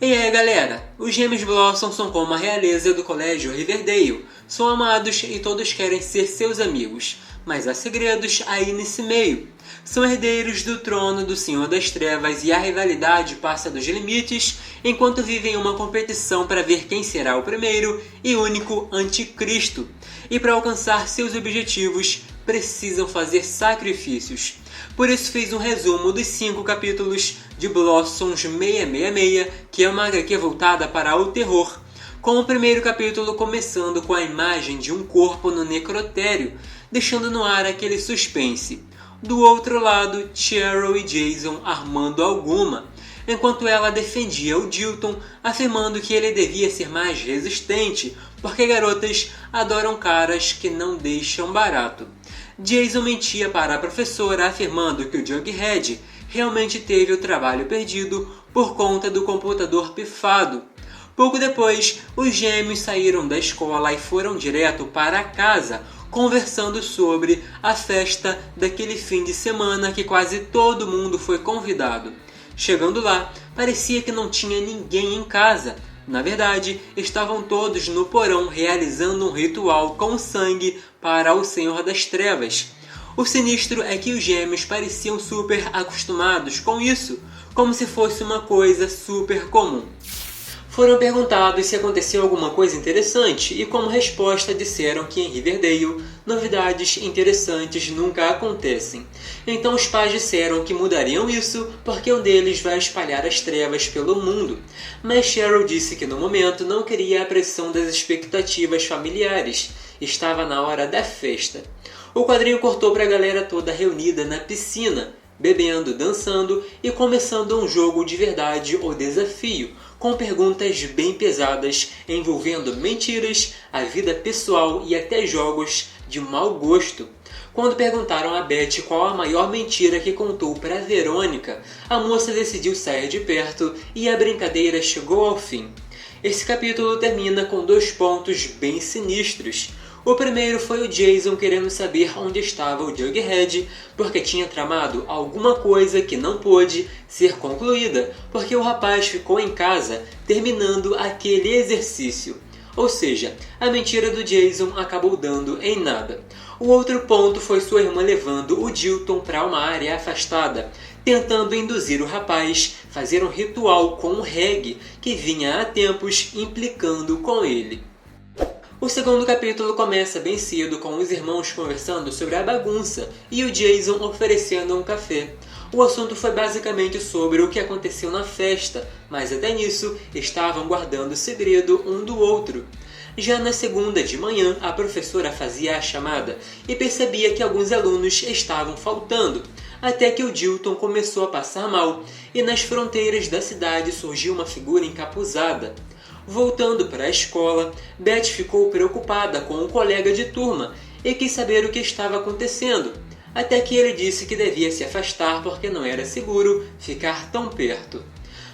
E aí galera, os gêmeos Blossom são como a realeza do colégio Riverdale. São amados e todos querem ser seus amigos, mas há segredos aí nesse meio. São herdeiros do trono do Senhor das Trevas e a rivalidade passa dos limites enquanto vivem uma competição para ver quem será o primeiro e único anticristo. E para alcançar seus objetivos, precisam fazer sacrifícios. Por isso fiz um resumo dos 5 capítulos de Blossoms 666, que é uma HQ voltada para o terror, com o primeiro capítulo começando com a imagem de um corpo no necrotério, deixando no ar aquele suspense. Do outro lado, Cheryl e Jason armando alguma, enquanto ela defendia o Dilton, afirmando que ele devia ser mais resistente, porque garotas adoram caras que não deixam barato. Jason mentia para a professora, afirmando que o Jughead realmente teve o trabalho perdido por conta do computador pifado. Pouco depois, os gêmeos saíram da escola e foram direto para casa, conversando sobre a festa daquele fim de semana que quase todo mundo foi convidado. Chegando lá, parecia que não tinha ninguém em casa. Na verdade, estavam todos no porão realizando um ritual com sangue para o Senhor das Trevas. O sinistro é que os gêmeos pareciam super acostumados com isso, como se fosse uma coisa super comum. Foram perguntados se aconteceu alguma coisa interessante e como resposta disseram que em Riverdale novidades interessantes nunca acontecem. Então os pais disseram que mudariam isso porque um deles vai espalhar as trevas pelo mundo. Mas Cheryl disse que no momento não queria a pressão das expectativas familiares. Estava na hora da festa. O quadrinho cortou para a galera toda reunida na piscina, bebendo, dançando e começando um jogo de verdade ou desafio, com perguntas bem pesadas envolvendo mentiras, a vida pessoal e até jogos de mau gosto. Quando perguntaram a Beth qual a maior mentira que contou para Verônica, a moça decidiu sair de perto e a brincadeira chegou ao fim. Esse capítulo termina com 2 pontos bem sinistros. O primeiro foi o Jason querendo saber onde estava o Jughead, porque tinha tramado alguma coisa que não pôde ser concluída, porque o rapaz ficou em casa terminando aquele exercício. Ou seja, a mentira do Jason acabou dando em nada. O outro ponto foi sua irmã levando o Dilton para uma área afastada, tentando induzir o rapaz a fazer um ritual com o Reg, que vinha há tempos implicando com ele. O segundo capítulo começa bem cedo com os irmãos conversando sobre a bagunça e o Jason oferecendo um café. O assunto foi basicamente sobre o que aconteceu na festa, mas até nisso estavam guardando segredo um do outro. Já na segunda de manhã, a professora fazia a chamada e percebia que alguns alunos estavam faltando, até que o Dilton começou a passar mal e nas fronteiras da cidade surgiu uma figura encapuzada. Voltando para a escola, Beth ficou preocupada com um colega de turma e quis saber o que estava acontecendo, até que ele disse que devia se afastar porque não era seguro ficar tão perto.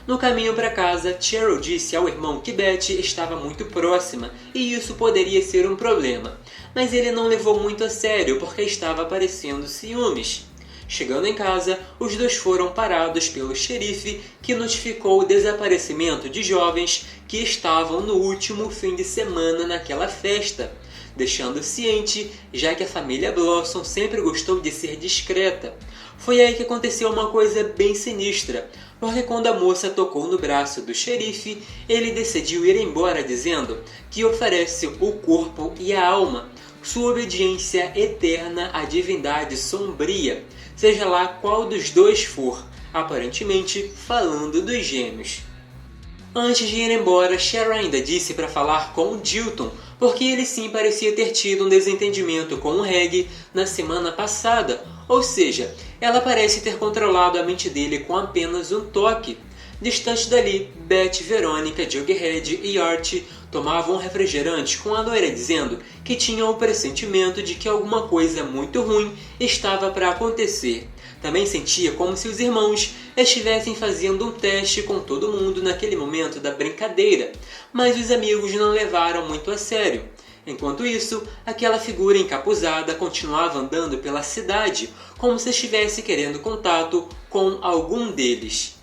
No caminho para casa, Cheryl disse ao irmão que Beth estava muito próxima e isso poderia ser um problema, mas ele não levou muito a sério porque estava parecendo ciúmes. Chegando em casa, os dois foram parados pelo xerife, que notificou o desaparecimento de jovens que estavam no último fim de semana naquela festa, deixando ciente, já que a família Blossom sempre gostou de ser discreta. Foi aí que aconteceu uma coisa bem sinistra, porque quando a moça tocou no braço do xerife, ele decidiu ir embora dizendo que oferece o corpo e a alma, sua obediência eterna à divindade sombria, seja lá qual dos dois for, aparentemente falando dos gêmeos. Antes de ir embora, Cheryl ainda disse para falar com o Dilton, porque ele sim parecia ter tido um desentendimento com o Reg na semana passada, ou seja, ela parece ter controlado a mente dele com apenas um toque. Distante dali, Beth, Verônica, Jughead e Art tomavam um refrigerante com a loira dizendo que tinham o pressentimento de que alguma coisa muito ruim estava para acontecer. Também sentia como se os irmãos estivessem fazendo um teste com todo mundo naquele momento da brincadeira, mas os amigos não levaram muito a sério. Enquanto isso, aquela figura encapuzada continuava andando pela cidade, como se estivesse querendo contato com algum deles.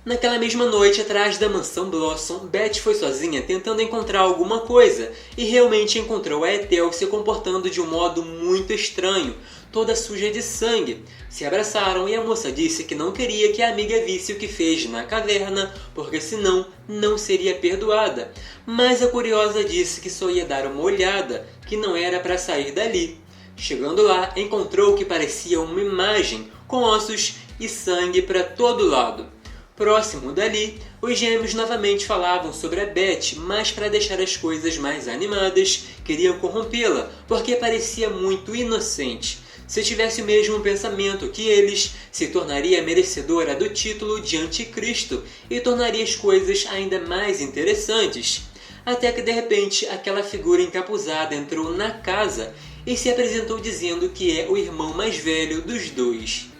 Naquela mesma noite, atrás da mansão Blossom, Beth foi sozinha tentando encontrar alguma coisa e realmente encontrou a Ethel se comportando de um modo muito estranho, toda suja de sangue. Se abraçaram e a moça disse que não queria que a amiga visse o que fez na caverna, porque senão não seria perdoada. Mas a curiosa disse que só ia dar uma olhada, que não era para sair dali. Chegando lá, encontrou o que parecia uma imagem, com ossos e sangue para todo lado. Próximo dali, os gêmeos novamente falavam sobre a Beth, mas para deixar as coisas mais animadas, queriam corrompê-la, porque parecia muito inocente. Se tivesse o mesmo pensamento que eles, se tornaria merecedora do título de Anticristo e tornaria as coisas ainda mais interessantes. Até que de repente aquela figura encapuzada entrou na casa e se apresentou dizendo que é o irmão mais velho dos dois.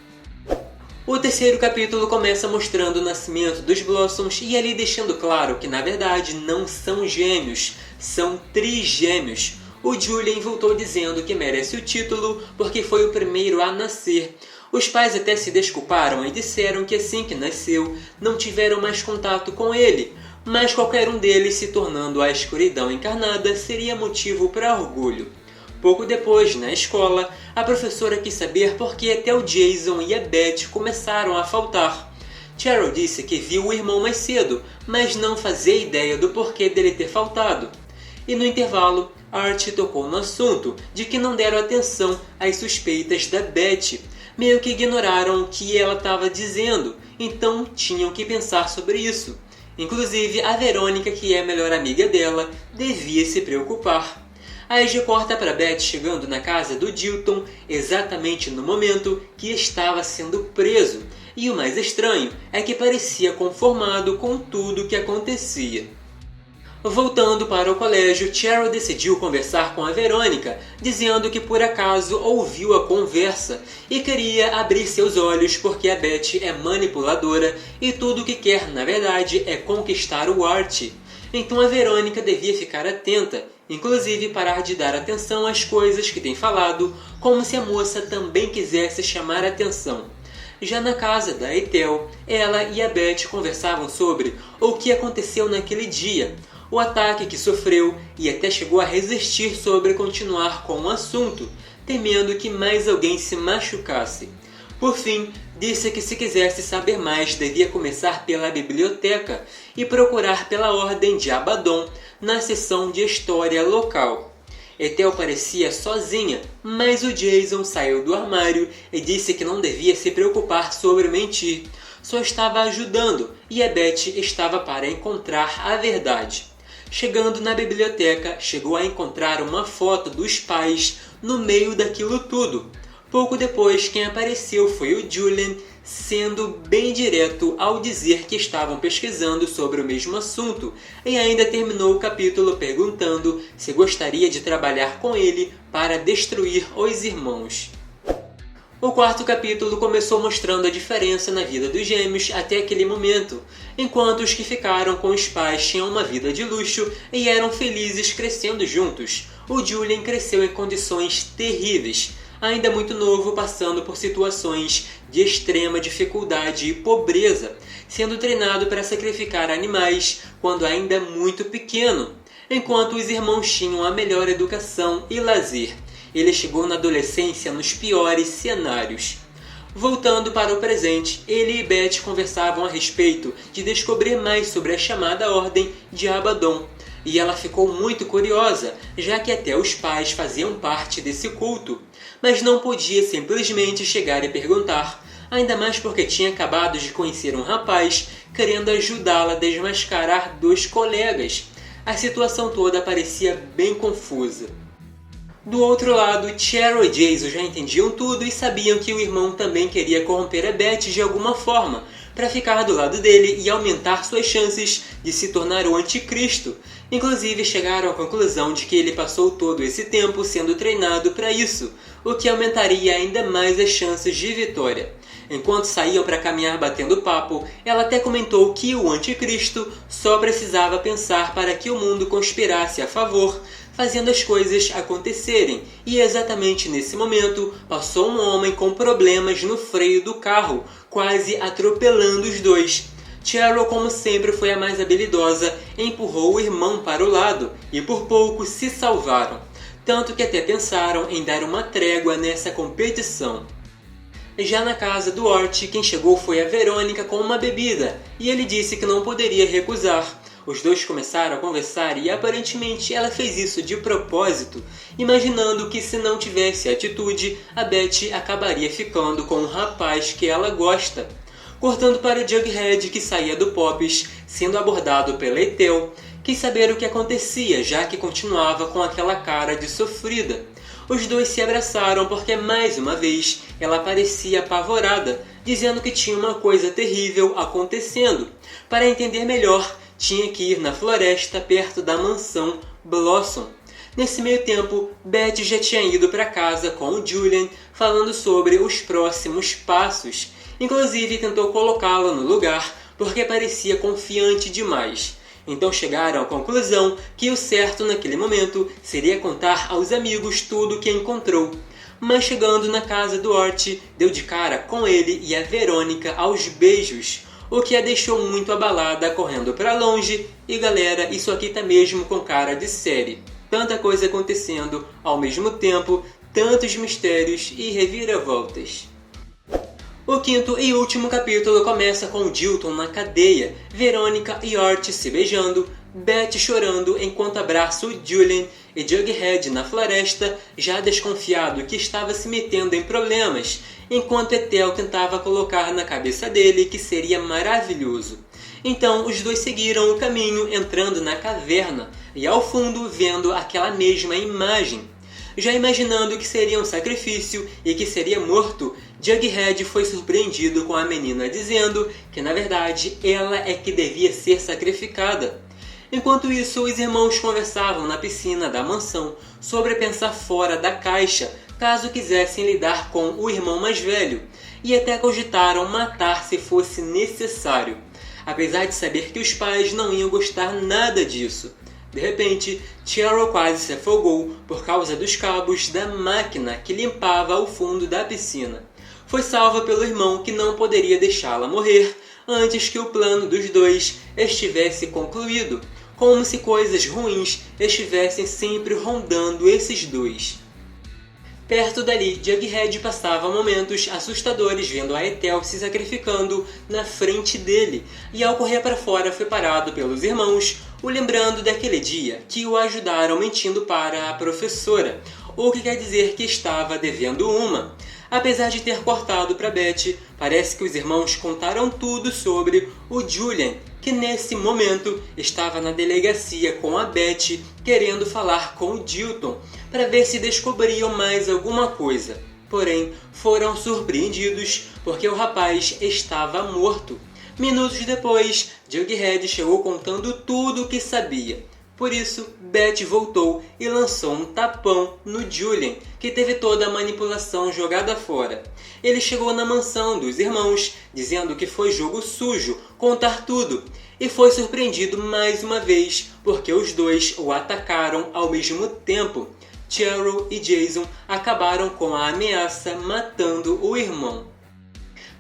O terceiro capítulo começa mostrando o nascimento dos Blossoms e ali deixando claro que na verdade não são gêmeos, são trigêmeos. O Julian voltou dizendo que merece o título porque foi o primeiro a nascer. Os pais até se desculparam e disseram que assim que nasceu não tiveram mais contato com ele, mas qualquer um deles se tornando a escuridão encarnada seria motivo para orgulho. Pouco depois, na escola, a professora quis saber por que até o Jason e a Beth começaram a faltar. Cheryl disse que viu o irmão mais cedo, mas não fazia ideia do porquê dele ter faltado. E no intervalo, Art tocou no assunto de que não deram atenção às suspeitas da Beth. Meio que ignoraram o que ela estava dizendo, então tinham que pensar sobre isso. Inclusive, a Verônica, que é a melhor amiga dela, devia se preocupar. A Age corta para Beth chegando na casa do Dilton exatamente no momento que estava sendo preso. E o mais estranho é que parecia conformado com tudo o que acontecia. Voltando para o colégio, Cheryl decidiu conversar com a Verônica, dizendo que por acaso ouviu a conversa e queria abrir seus olhos porque a Beth é manipuladora e tudo o que quer, na verdade, é conquistar o Art. Então a Verônica devia ficar atenta, inclusive parar de dar atenção às coisas que tem falado, como se a moça também quisesse chamar atenção. Já na casa da Ethel, ela e a Beth conversavam sobre o que aconteceu naquele dia, o ataque que sofreu e até chegou a resistir sobre continuar com o assunto, temendo que mais alguém se machucasse. Por fim, disse que se quisesse saber mais devia começar pela biblioteca e procurar pela Ordem de Abaddon na seção de história local. Ethel parecia sozinha, mas o Jason saiu do armário e disse que não devia se preocupar sobre mentir, só estava ajudando e a Beth estava para encontrar a verdade. Chegando na biblioteca, chegou a encontrar uma foto dos pais no meio daquilo tudo. Pouco depois, quem apareceu foi o Julian, sendo bem direto ao dizer que estavam pesquisando sobre o mesmo assunto, e ainda terminou o capítulo perguntando se gostaria de trabalhar com ele para destruir os irmãos. O quarto capítulo começou mostrando a diferença na vida dos gêmeos até aquele momento, enquanto os que ficaram com os pais tinham uma vida de luxo e eram felizes crescendo juntos. O Julian cresceu em condições terríveis, ainda muito novo, passando por situações de extrema dificuldade e pobreza, sendo treinado para sacrificar animais quando ainda muito pequeno, enquanto os irmãos tinham a melhor educação e lazer. Ele chegou na adolescência nos piores cenários. Voltando para o presente, ele e Beth conversavam a respeito de descobrir mais sobre a chamada Ordem de Abaddon, e ela ficou muito curiosa, já que até os pais faziam parte desse culto, mas não podia simplesmente chegar e perguntar, ainda mais porque tinha acabado de conhecer um rapaz querendo ajudá-la a desmascarar dois colegas. A situação toda parecia bem confusa. Do outro lado, Cheryl e Jason já entendiam tudo e sabiam que o irmão também queria corromper a Beth de alguma forma, para ficar do lado dele e aumentar suas chances de se tornar o anticristo. Inclusive chegaram à conclusão de que ele passou todo esse tempo sendo treinado para isso, o que aumentaria ainda mais as chances de vitória. Enquanto saíam para caminhar batendo papo, ela até comentou que o anticristo só precisava pensar para que o mundo conspirasse a favor, fazendo as coisas acontecerem, e exatamente nesse momento passou um homem com problemas no freio do carro, quase atropelando os dois. Cheryl, como sempre, foi a mais habilidosa, empurrou o irmão para o lado e por pouco se salvaram, tanto que até pensaram em dar uma trégua nessa competição. Já na casa do Ort, quem chegou foi a Verônica com uma bebida, e ele disse que não poderia recusar. Os dois começaram a conversar e aparentemente ela fez isso de propósito, imaginando que se não tivesse atitude, a Beth acabaria ficando com um rapaz que ela gosta. Cortando para Jughead, que saía do Pops, sendo abordado pela Ethel, quis saber o que acontecia, já que continuava com aquela cara de sofrida. Os dois se abraçaram porque, mais uma vez, ela parecia apavorada, dizendo que tinha uma coisa terrível acontecendo. Para entender melhor, tinha que ir na floresta perto da mansão Blossom. Nesse meio tempo, Beth já tinha ido para casa com o Julian, falando sobre os próximos passos. Inclusive tentou colocá-la no lugar, porque parecia confiante demais. Então chegaram à conclusão que o certo naquele momento seria contar aos amigos tudo o que encontrou. Mas chegando na casa do Ort, deu de cara com ele e a Verônica aos beijos, o que a deixou muito abalada, correndo para longe. E galera, isso aqui tá mesmo com cara de série. Tanta coisa acontecendo ao mesmo tempo, tantos mistérios e reviravoltas. O quinto e último capítulo começa com Dilton na cadeia, Verônica e Ort se beijando, Beth chorando enquanto abraça o Julian e Jughead na floresta, já desconfiado que estava se metendo em problemas, enquanto Ethel tentava colocar na cabeça dele que seria maravilhoso. Então os dois seguiram o caminho entrando na caverna e ao fundo vendo aquela mesma imagem. Já imaginando que seria um sacrifício e que seria morto, Jughead foi surpreendido com a menina dizendo que na verdade ela é que devia ser sacrificada. Enquanto isso, os irmãos conversavam na piscina da mansão sobre pensar fora da caixa caso quisessem lidar com o irmão mais velho, e até cogitaram matar se fosse necessário, apesar de saber que os pais não iam gostar nada disso. De repente, Cheryl quase se afogou por causa dos cabos da máquina que limpava o fundo da piscina. Foi salva pelo irmão que não poderia deixá-la morrer antes que o plano dos dois estivesse concluído, como se coisas ruins estivessem sempre rondando esses dois. Perto dali, Jughead passava momentos assustadores vendo a Ethel se sacrificando na frente dele, e ao correr para fora foi parado pelos irmãos, o lembrando daquele dia que o ajudaram mentindo para a professora, o que quer dizer que estava devendo uma. Apesar de ter cortado para Beth, parece que os irmãos contaram tudo sobre o Julian, que nesse momento estava na delegacia com a Beth querendo falar com o Dilton para ver se descobriam mais alguma coisa. Porém, foram surpreendidos porque o rapaz estava morto. Minutos depois, Jughead chegou contando tudo o que sabia. Por isso, Beth voltou e lançou um tapão no Julian, que teve toda a manipulação jogada fora. Ele chegou na mansão dos irmãos, dizendo que foi jogo sujo contar tudo, e foi surpreendido mais uma vez, porque os dois o atacaram ao mesmo tempo. Cheryl e Jason acabaram com a ameaça, matando o irmão.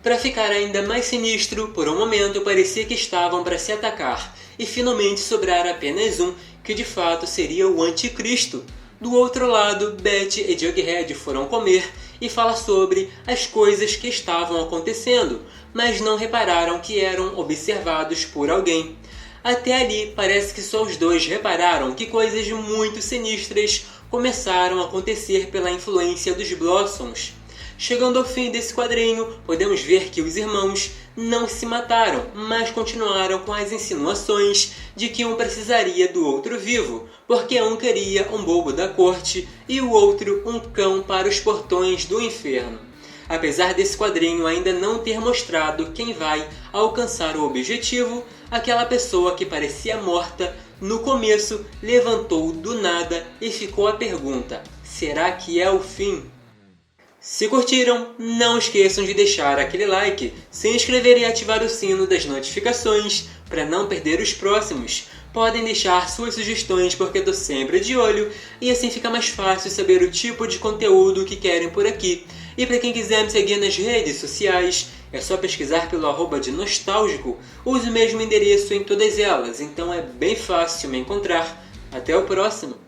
Para ficar ainda mais sinistro, por um momento parecia que estavam para se atacar, e finalmente sobrar apenas um, que de fato seria o Anticristo. Do outro lado, Beth e Jughead foram comer e falar sobre as coisas que estavam acontecendo, mas não repararam que eram observados por alguém. Até ali, parece que só os dois repararam que coisas muito sinistras começaram a acontecer pela influência dos Blossoms. Chegando ao fim desse quadrinho, podemos ver que os irmãos não se mataram, mas continuaram com as insinuações de que um precisaria do outro vivo, porque um queria um bobo da corte e o outro um cão para os portões do inferno. Apesar desse quadrinho ainda não ter mostrado quem vai alcançar o objetivo, aquela pessoa que parecia morta no começo levantou do nada e ficou a pergunta: será que é o fim? Se curtiram, não esqueçam de deixar aquele like, se inscrever e ativar o sino das notificações para não perder os próximos. Podem deixar suas sugestões porque estou sempre de olho e assim fica mais fácil saber o tipo de conteúdo que querem por aqui. E para quem quiser me seguir nas redes sociais, é só pesquisar pelo @de_nostálgico, uso o mesmo endereço em todas elas, então é bem fácil me encontrar. Até o próximo!